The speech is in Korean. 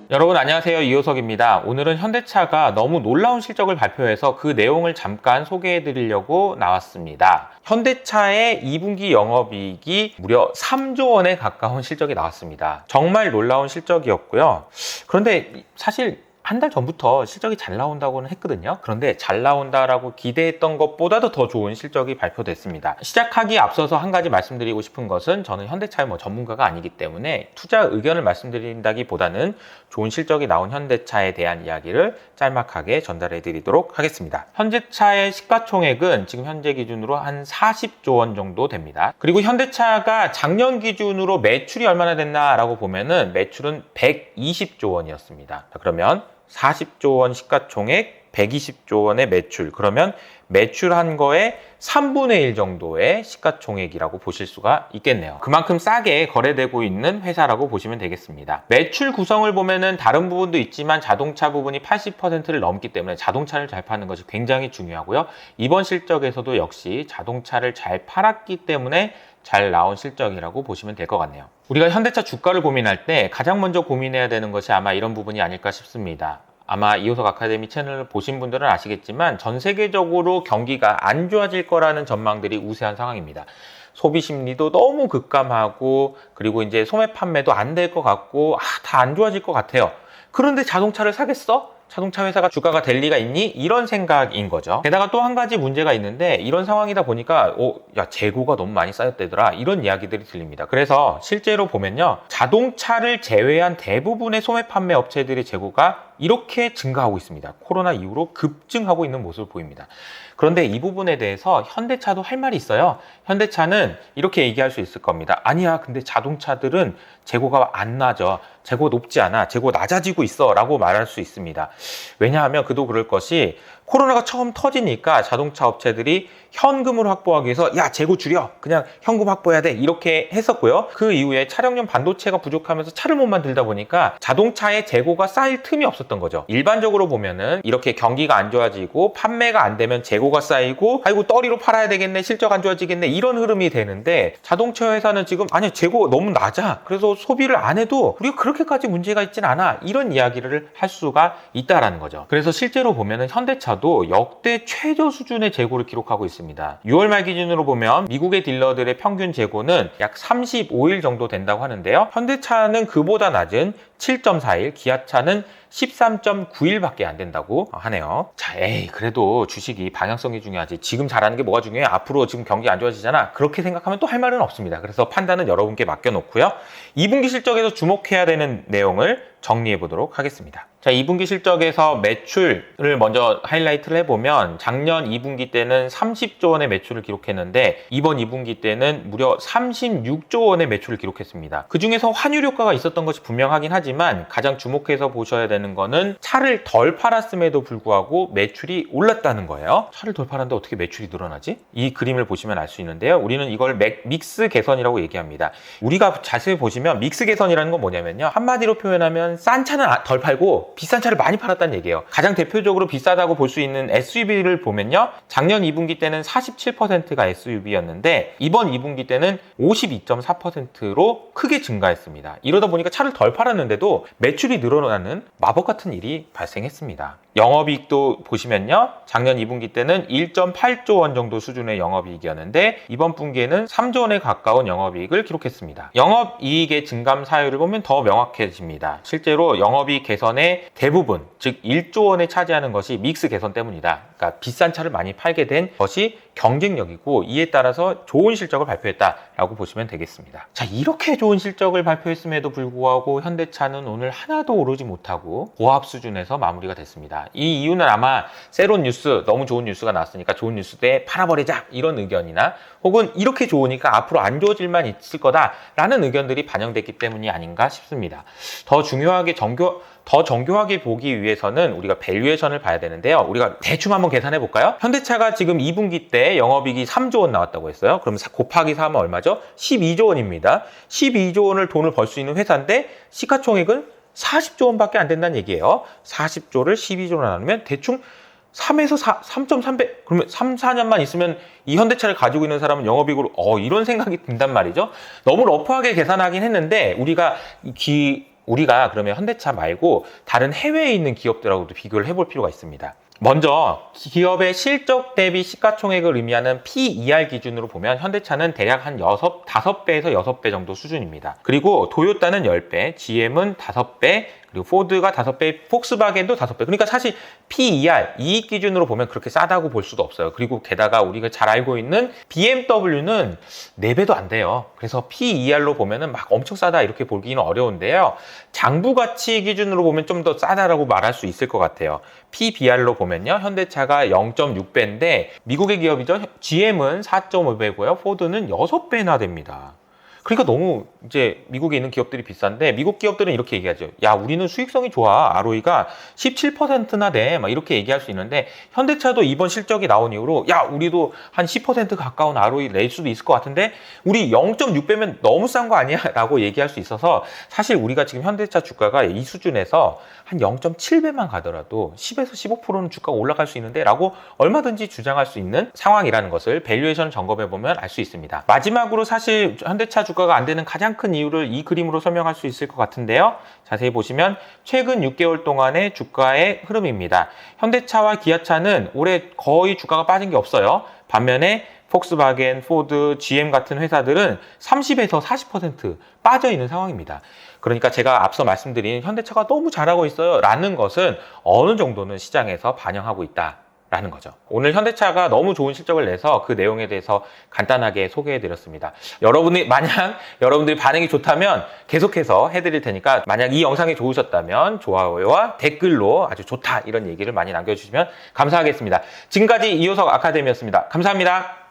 여러분 안녕하세요, 이호석입니다. 오늘은 현대차가 너무 놀라운 실적을 발표해서 그 내용을 잠깐 소개해 드리려고 나왔습니다. 현대차의 2분기 영업이익이 무려 3조 원에 가까운 실적이 나왔습니다. 정말 놀라운 실적이었고요. 그런데 사실 한 달 전부터 실적이 잘 나온다고는 했거든요. 그런데 잘 나온다라고 기대했던 것보다도 더 좋은 실적이 발표됐습니다. 시작하기에 앞서서 한 가지 말씀드리고 싶은 것은, 저는 현대차의 전문가가 아니기 때문에 투자 의견을 말씀드린다기보다는 좋은 실적이 나온 현대차에 대한 이야기를 짤막하게 전달해 드리도록 하겠습니다. 현대차의 시가총액은 지금 현재 기준으로 한 40조 원 정도 됩니다. 그리고 현대차가 작년 기준으로 매출이 얼마나 됐나라고 보면은 매출은 120조 원이었습니다. 자, 그러면 40조 원 시가총액, 120조 원의 매출, 그러면 매출한 거에 3분의 1 정도의 시가총액이라고 보실 수가 있겠네요. 그만큼 싸게 거래되고 있는 회사라고 보시면 되겠습니다. 매출 구성을 보면은 다른 부분도 있지만 자동차 부분이 80%를 넘기 때문에 자동차를 잘 파는 것이 굉장히 중요하고요. 이번 실적에서도 역시 자동차를 잘 팔았기 때문에 잘 나온 실적이라고 보시면 될 것 같네요. 우리가 현대차 주가를 고민할 때 가장 먼저 고민해야 되는 것이 아마 이런 부분이 아닐까 싶습니다. 아마 이호석 아카데미 채널을 보신 분들은 아시겠지만 전 세계적으로 경기가 안 좋아질 거라는 전망들이 우세한 상황입니다. 소비 심리도 너무 급감하고, 그리고 이제 소매 판매도 안 될 것 같고, 다 안 좋아질 것 같아요. 그런데 자동차를 사겠어? 자동차 회사가 주가가 될 리가 있니? 이런 생각인 거죠. 게다가 또 한 가지 문제가 있는데, 이런 상황이다 보니까 야, 재고가 너무 많이 쌓였대더라, 이런 이야기들이 들립니다. 그래서 실제로 보면요, 자동차를 제외한 대부분의 소매 판매 업체들의 재고가 이렇게 증가하고 있습니다. 코로나 이후로 급증하고 있는 모습을 보입니다. 그런데 이 부분에 대해서 현대차도 할 말이 있어요. 현대차는 이렇게 얘기할 수 있을 겁니다. 아니야, 근데 자동차들은 재고가 안 나죠. 재고 높지 않아. 재고 낮아지고 있어 라고 말할 수 있습니다. 왜냐하면 그도 그럴 것이, 코로나가 처음 터지니까 자동차 업체들이 현금을 확보하기 위해서 야, 재고 줄여, 그냥 현금 확보해야 돼, 이렇게 했었고요. 그 이후에 차량용 반도체가 부족하면서 차를 못 만들다 보니까 자동차에 재고가 쌓일 틈이 없었던 거죠. 일반적으로 보면은 이렇게 경기가 안 좋아지고 판매가 안 되면 재고가 쌓이고, 아이고 떨이로 팔아야 되겠네, 실적 안 좋아지겠네, 이런 흐름이 되는데, 자동차 회사는 지금 아니, 재고 너무 낮아, 그래서 소비를 안 해도 우리가 그렇게까지 문제가 있진 않아, 이런 이야기를 할 수가 있다라는 거죠. 그래서 실제로 보면은 현대차도 역대 최저 수준의 재고를 기록하고 있습니다. 6월 말 기준으로 보면 미국의 딜러들의 평균 재고는 약 35일 정도 된다고 하는데요. 현대차는 그보다 낮은 7.4일, 기아차는 13.9일밖에 안 된다고 하네요. 자, 그래도 주식이 방향성이 중요하지, 지금 잘하는 게 뭐가 중요해? 앞으로 지금 경기 안 좋아지잖아, 그렇게 생각하면 또 할 말은 없습니다. 그래서 판단은 여러분께 맡겨놓고요. 2분기 실적에서 주목해야 되는 내용을 정리해 보도록 하겠습니다. 자, 2분기 실적에서 매출을 먼저 하이라이트를 해보면, 작년 2분기 때는 30조 원의 매출을 기록했는데 이번 2분기 때는 무려 36조 원의 매출을 기록했습니다. 그 중에서 환율 효과가 있었던 것이 분명하긴 하지만, 가장 주목해서 보셔야 되는 거는 차를 덜 팔았음에도 불구하고 매출이 올랐다는 거예요. 차를 덜 팔았는데 어떻게 매출이 늘어나지? 이 그림을 보시면 알 수 있는데요. 우리는 이걸 믹스 개선이라고 얘기합니다. 우리가 자세히 보시면 믹스 개선이라는 건 뭐냐면요, 한마디로 표현하면 싼 차는 덜 팔고 비싼 차를 많이 팔았다는 얘기예요. 가장 대표적으로 비싸다고 볼 수 있는 SUV를 보면요, 작년 2분기 때는 47%가 SUV였는데 이번 2분기 때는 52.4%로 크게 증가했습니다. 이러다 보니까 차를 덜 팔았는데도 매출이 늘어나는 마법 같은 일이 발생했습니다. 영업이익도 보시면요, 작년 2분기 때는 1.8조 원 정도 수준의 영업이익이었는데 이번 분기에는 3조 원에 가까운 영업이익을 기록했습니다. 영업이익의 증감 사유를 보면 더 명확해집니다. 실제로 영업이익 개선의 대부분, 즉 1조 원에 차지하는 것이 믹스 개선 때문이다. 그러니까 비싼 차를 많이 팔게 된 것이 경쟁력이고, 이에 따라서 좋은 실적을 발표했다라고 보시면 되겠습니다. 자, 이렇게 좋은 실적을 발표했음에도 불구하고 현대차는 오늘 하나도 오르지 못하고 고압 수준에서 마무리가 됐습니다. 이 이유는 아마 새로운 뉴스, 너무 좋은 뉴스가 나왔으니까 좋은 뉴스 때 팔아버리자, 이런 의견이나, 혹은 이렇게 좋으니까 앞으로 안 좋아질만 있을 거다라는 의견들이 반영됐기 때문이 아닌가 싶습니다. 더 정교하게 보기 위해서는 우리가 밸류에이션을 봐야 되는데요. 우리가 대충 한번 계산해 볼까요? 현대차가 지금 2분기 때 영업이익이 3조 원 나왔다고 했어요. 그럼 곱하기 4하면 얼마죠? 12조 원입니다. 12조 원을 돈을 벌 수 있는 회사인데 시가총액은 40조 원밖에 안 된다는 얘기예요. 40조를 12조로 나누면 대충 3에서 3.3배, 그러면 3, 4년만 있으면 이 현대차를 가지고 있는 사람은 영업이익으로 이런 생각이 든단 말이죠. 너무 러프하게 계산하긴 했는데, 우리가 우리가 그러면 현대차 말고 다른 해외에 있는 기업들하고도 비교를 해볼 필요가 있습니다. 먼저 기업의 실적 대비 시가총액을 의미하는 PER 기준으로 보면 현대차는 대략 한 5배에서 6배 정도 수준입니다. 그리고 도요타는 10배, GM은 5배, 그리고 포드가 5배, 폭스바겐도 5배. 그러니까 사실 PER, 이익 기준으로 보면 그렇게 싸다고 볼 수도 없어요. 그리고 게다가 우리가 잘 알고 있는 BMW는 4배도 안 돼요. 그래서 PER로 보면은 막 엄청 싸다 이렇게 보기는 어려운데요. 장부 가치 기준으로 보면 좀 더 싸다라고 말할 수 있을 것 같아요. PBR로 보면요. 현대차가 0.6배인데 미국의 기업이죠. GM은 4.5배고요. 포드는 6배나 됩니다. 그러니까 너무 이제 미국에 있는 기업들이 비싼데 미국 기업들은 이렇게 얘기하죠. 야, 우리는 수익성이 좋아. ROE가 17%나 돼. 막 이렇게 얘기할 수 있는데 현대차도 이번 실적이 나온 이후로 야, 우리도 한 10% 가까운 ROE 낼 수도 있을 것 같은데 우리 0.6배면 너무 싼 거 아니야? 라고 얘기할 수 있어서 사실 우리가 지금 현대차 주가가 이 수준에서 한 0.7배만 가더라도 10에서 15%는 주가가 올라갈 수 있는데 라고 얼마든지 주장할 수 있는 상황이라는 것을 밸류에이션 점검해 보면 알 수 있습니다. 마지막으로 사실 현대차 주가가 안 되는 가장 큰 이유를 이 그림으로 설명할 수 있을 것 같은데요. 자세히 보시면 최근 6개월 동안의 주가의 흐름입니다. 현대차와 기아차는 올해 거의 주가가 빠진 게 없어요. 반면에 폭스바겐, 포드, GM 같은 회사들은 30에서 40% 빠져 있는 상황입니다. 그러니까 제가 앞서 말씀드린 현대차가 너무 잘하고 있어요 라는 것은 어느 정도는 시장에서 반영하고 있다 라는 거죠. 오늘 현대차가 너무 좋은 실적을 내서 그 내용에 대해서 간단하게 소개해드렸습니다. 만약 여러분들이 반응이 좋다면 계속해서 해드릴 테니까 만약 이 영상이 좋으셨다면 좋아요와 댓글로 아주 좋다 이런 얘기를 많이 남겨주시면 감사하겠습니다. 지금까지 이효석 아카데미였습니다. 감사합니다.